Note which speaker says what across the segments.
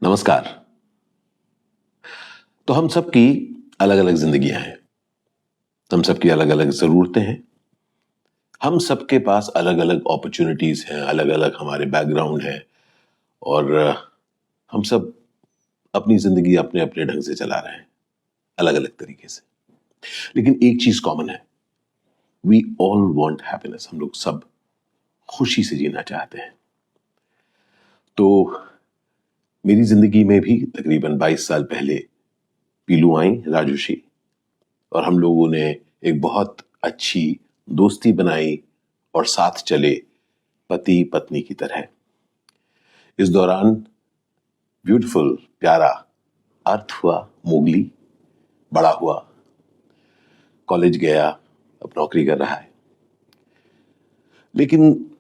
Speaker 1: नमस्कार। तो हम सबकी अलग अलग जिंदगियां हैं। हम सबकी अलग अलग जरूरतें हैं। हम सबके पास अलग अलग अपॉर्चुनिटीज हैं, अलग अलग हमारे बैकग्राउंड है। और हम सब अपनी जिंदगी अपने अपने ढंग से चला रहे हैं, अलग अलग तरीके से। लेकिन एक चीज कॉमन है, वी ऑल वांट हैप्पीनेस। हम लोग सब खुशी से जीना चाहते हैं। तो मेरी जिंदगी में भी तकरीबन 22 साल पहले पीलू आई, राजुशी, और हम लोगों ने एक बहुत अच्छी दोस्ती बनाई और साथ चले पति पत्नी की तरह। इस दौरान ब्यूटीफुल प्यारा अर्थ हुआ, मोगली बड़ा हुआ, कॉलेज गया, अब नौकरी कर रहा है। लेकिन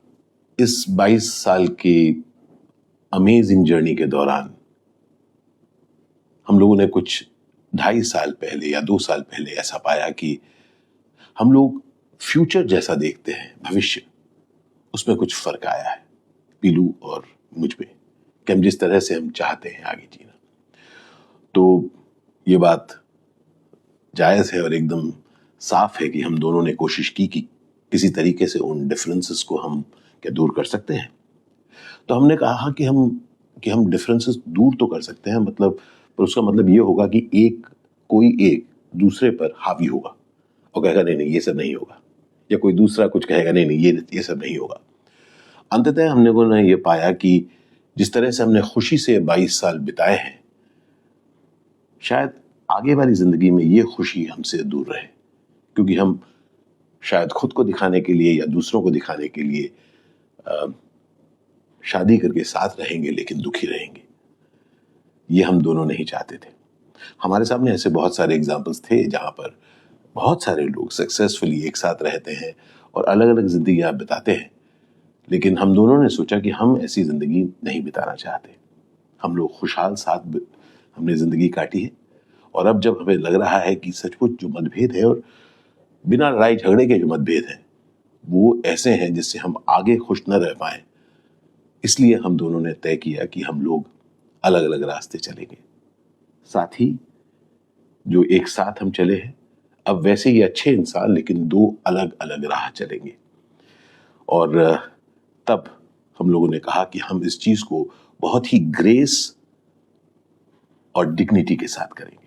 Speaker 1: इस 22 साल की अमेजिंग जर्नी के दौरान हम लोगों ने कुछ 2.5 साल पहले या 2 साल पहले ऐसा पाया कि हम लोग फ्यूचर जैसा देखते हैं, भविष्य, उसमें कुछ फर्क आया है पीलू और मुझ में, कि हम जिस तरह से हम चाहते हैं आगे जीना। तो ये बात जायज है और एकदम साफ है कि हम दोनों ने कोशिश की कि किसी तरीके से उन डिफरेंसेस को हम क्या दूर कर सकते हैं। तो हमने कहा कि हम डिफरेंसेस दूर तो कर सकते हैं, मतलब, पर उसका मतलब ये होगा कि कोई एक दूसरे पर हावी होगा और कहेगा नहीं नहीं ये सब नहीं होगा, या कोई दूसरा कुछ कहेगा नहीं नहीं ये सब नहीं होगा। अंततः हमने को ये पाया कि जिस तरह से हमने खुशी से 22 साल बिताए हैं, शायद आगे वाली जिंदगी में ये खुशी हमसे दूर रहे, क्योंकि हम शायद खुद को दिखाने के लिए या दूसरों को दिखाने के लिए शादी करके साथ रहेंगे लेकिन दुखी रहेंगे। ये हम दोनों नहीं चाहते थे। हमारे सामने ऐसे बहुत सारे एग्जाम्पल्स थे जहां पर बहुत सारे लोग सक्सेसफुली एक साथ रहते हैं और अलग अलग जिंदगियां बिताते हैं। लेकिन हम दोनों ने सोचा कि हम ऐसी जिंदगी नहीं बिताना चाहते। हम लोग खुशहाल साथ हमने जिंदगी काटी है, और अब जब हमें लग रहा है कि सचमुच जो मतभेद है, और बिना लड़ाई झगड़े के जो मतभेद हैं, वो ऐसे हैं जिससे हम आगे खुश न रह पाए, इसलिए हम दोनों ने तय किया कि हम लोग अलग अलग रास्ते चलेंगे। साथ ही जो एक साथ हम चले हैं, अब वैसे ही अच्छे इंसान लेकिन दो अलग अलग राह चलेंगे। और तब हम लोगों ने कहा कि हम इस चीज को बहुत ही ग्रेस और डिग्निटी के साथ करेंगे,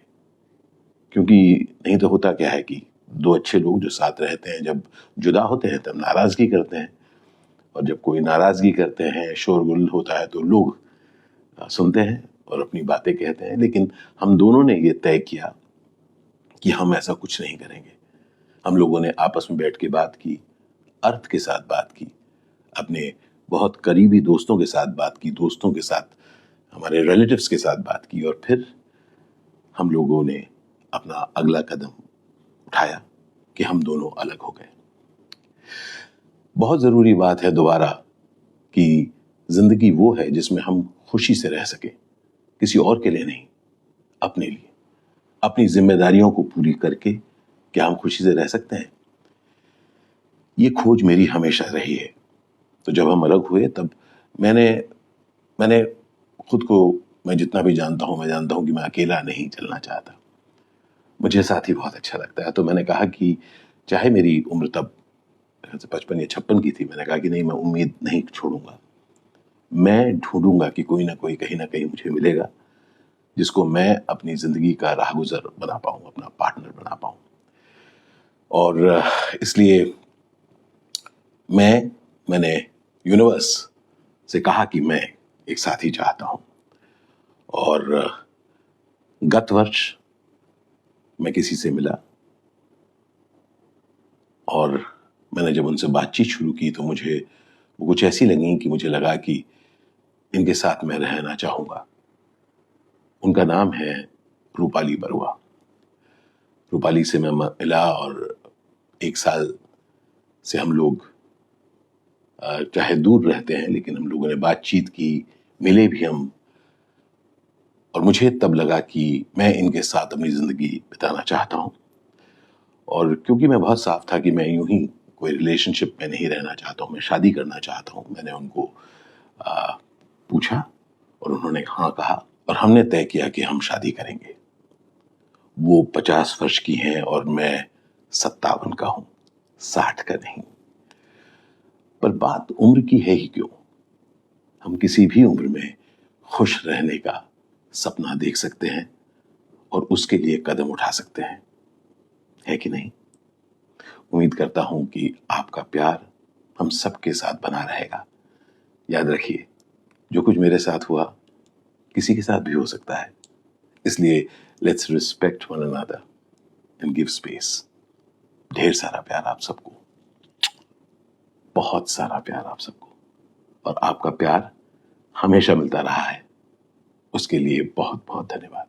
Speaker 1: क्योंकि नहीं तो होता क्या है कि दो अच्छे लोग जो साथ रहते हैं, जब जुदा होते हैं तब नाराजगी करते हैं, और जब कोई नाराजगी करते हैं, शोरगुल होता है, तो लोग सुनते हैं और अपनी बातें कहते हैं। लेकिन हम दोनों ने ये तय किया कि हम ऐसा कुछ नहीं करेंगे। हम लोगों ने आपस में बैठ के बात की, अर्थ के साथ बात की, अपने बहुत करीबी दोस्तों के साथ बात की, दोस्तों के साथ, हमारे रिलेटिव्स के साथ बात की, और फिर हम लोगों ने अपना अगला कदम उठाया कि हम दोनों अलग हो गए। बहुत जरूरी बात है दोबारा कि जिंदगी वो है जिसमें हम खुशी से रह सके, किसी और के लिए नहीं, अपने लिए। अपनी जिम्मेदारियों को पूरी करके क्या हम खुशी से रह सकते हैं? ये खोज मेरी हमेशा रही है। तो जब हम अलग हुए तब मैंने खुद को, मैं जितना भी जानता हूं, मैं जानता हूं कि मैं अकेला नहीं चलना चाहता। मुझे साथी बहुत अच्छा लगता है। तो मैंने कहा कि चाहे मेरी उम्र तब 55 या 56 की थी, मैंने कहा कि नहीं, मैं उम्मीद नहीं छोड़ूंगा। मैं ढूंढूंगा कि कोई ना कोई कहीं ना कहीं मुझे मिलेगा जिसको मैं अपनी जिंदगी का राहगुजर बना पाऊं, अपना पार्टनर बना पाऊं। और इसलिए मैंने यूनिवर्स से कहा कि मैं एक साथी चाहता हूं। और गत वर्ष मैं किसी से मिला, और मैंने जब उनसे बातचीत शुरू की तो मुझे वो कुछ ऐसी लगी कि मुझे लगा कि इनके साथ मैं रहना चाहूंगा। उनका नाम है रूपाली बरुआ। रूपाली से मैं मिला, और 1 साल से हम लोग चाहे दूर रहते हैं लेकिन हम लोगों ने बातचीत की, मिले भी हम। और मुझे तब लगा कि मैं इनके साथ अपनी जिंदगी बिताना चाहता हूं। और क्योंकि मैं बहुत साफ था कि मैं यूं ही कोई रिलेशनशिप में नहीं रहना चाहता हूं, मैं शादी करना चाहता हूं, मैंने उनको पूछा और उन्होंने हाँ कहा। हमने तय किया कि हम शादी करेंगे। वो 50 वर्ष की हैं और मैं 57 का हूं, 60 का नहीं। पर बात उम्र की है ही क्यों? हम किसी भी उम्र में खुश रहने का सपना देख सकते हैं और उसके लिए कदम उठा सकते हैं, है कि नहीं? उम्मीद करता हूं कि आपका प्यार हम सबके साथ बना रहेगा। याद रखिए, जो कुछ मेरे साथ हुआ किसी के साथ भी हो सकता है। इसलिए let's respect one another and give space. ढेर सारा प्यार आप सबको, बहुत सारा प्यार आप सबको। और आपका प्यार हमेशा मिलता रहा है, उसके लिए बहुत बहुत धन्यवाद।